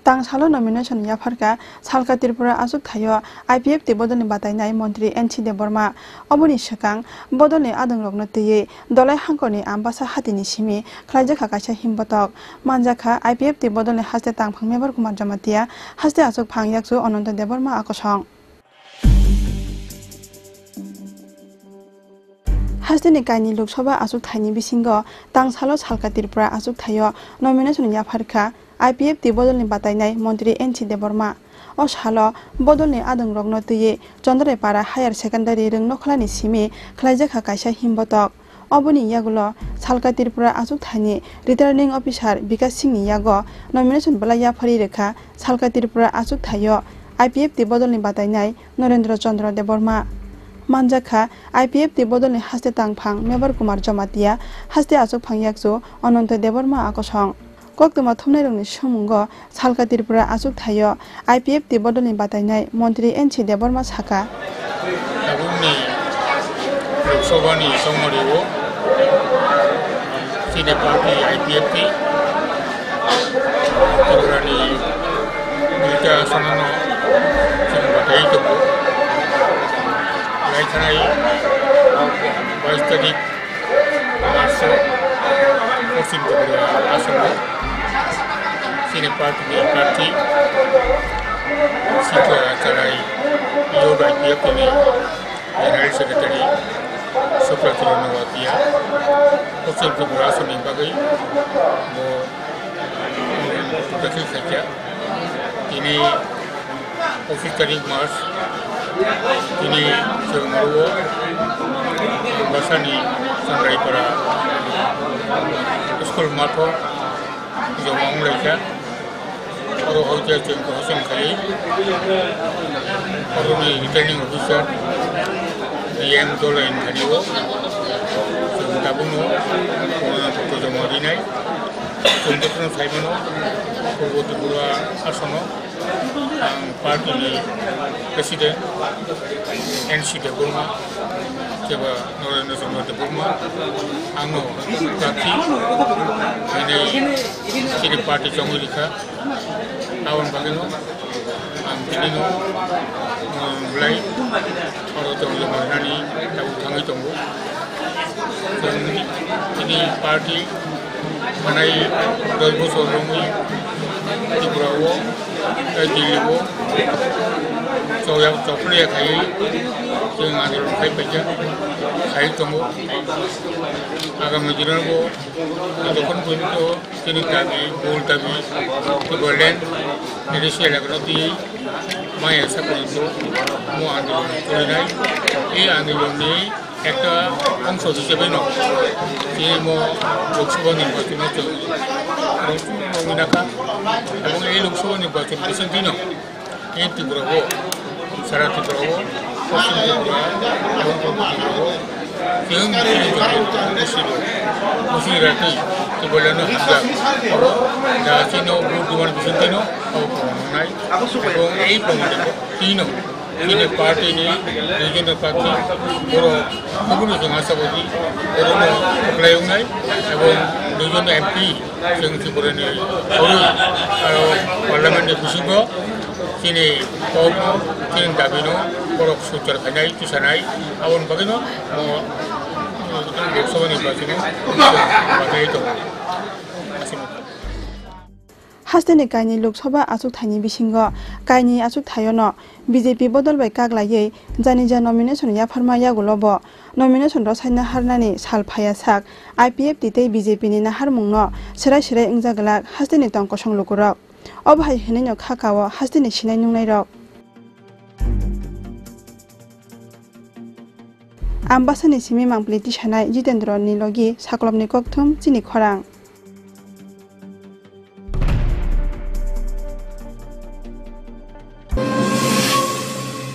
Tangsalo nomination Yapharkha Salka Tripura Achukthaio IPF te bodolni batainai Montri NC Deborma oboni sakang bodolni adongrokno teye dolai hangkoni ambasa hatini simi khlaijaka kaisa himbotok manjaka IPF te bodolni haste tangphang mebar kumar jamatia haste achuk phang yaksu Ananta Deborma akosong Hasdeni kaini Lok Sabha Achukthaini bisingo Tangsalo Salka Tripura Achukthaio nomination Yapharkha IPF te bodolni batainai Montri NC Deborma o salo bodolni adongrokno teye Chondrapara Higher Secondary rung nokhlani simi khlaijaka kaisa himbotok oboni yagulo Salka Tripura Achukthaini returning officer Vikas Singh yago nomination bala yaphari rekha Salka Tripura Achukthaio IPF te bodolni batainai Narendra Chandra Deborma Manjaka IPF te bodolni haste tangphang mebar kumar jamatia haste achuk phang yaksu Ananta Deborma akosong Koktoma thumnairongni sumungo Salka Tripura Achukthaio IPF te bodolni batainai Montri NC Deborma saka Tabuni Lok Sabhani Somariwo Chini Party IPF te Khorang Dita Sanano Chini Batai Topo Laitanai 22 tarik Marso Musim Tripura Asamo Chini Party Sito Acharai Yoga IPF ni General Secretary Supratura Nawatia Musim Tripura Asami Bagai Mo Dakil Saja ini office tarik Mars ini Semaruo Basani Tripura School Mato Jomang Leka Oro Hoja Jengko Hasan Kali Oro ni returning officer DM Dola in Hariwo Tabuno Kono Jomarinai Jomdokno Saibano Kogo Tripura Asono Party ni President NC Deborma Coba Narendra Chandra Deborma Angno Kaki ini Chini Party Chongolika Awan Bageno Pilino mulai Oro Tonggo Marani Tabu Tangi Tonggo ini party Manai Dalbo Solongi Tripurawo Diliwo Soya Chokle Kai Jeng Adil Kai Paja Kai Tonggo Agam Jirabo Dokon Punto Chini Tagi Bol Tagi Tibolen Indonesia Lagroti Maya Sapunto Mo Andil Kulinai I Andil ni Ekta Angso Sisebeno Ini Mo Lok Sabha Nirbachin Hote Minaka Abang এই লোকসভা নির্বাচন বিসন্তino এই ত্রিপুরাও সারা ত্রিপুরাও পশ্চিম ত্রিপুরা এবং পূর্ব ত্রিপুরাও কেউ মুসিরাটি ত্রিপুরানো হাজার দাসিনো বুদ্ধমান বিসন্তino নাই এবং এই প্রমাণে তিনো Chini Party ni regional party Oro Gubernur Jeng Asabodi Oro no Playungai Ebong regional MP Jeng Tripura ni Oro Aro Parliament ni Kusugo Chini Pogno Chini Dabino Oro Sucar Kanai Kisanai Awon Bagino Mo Lok Sabha Nirbachin Bagai Itu Hasdeni kaini Lok Sabha Achukthaini bisingo kaini Achukthaio no BJP bodol bai kaglaiye janija nomination Yapharkha yagulobo nomination ro saina harnani salphaya sak IPF titei BJP ni naharmungno serai serai ingjagla hasdeni tongko songlugurok obhai hineno khakao hasdeni sinai nungnai rok ambasani simi mangpliti sanai Jitendra ni logi sakolomni kokthum Chini Khorang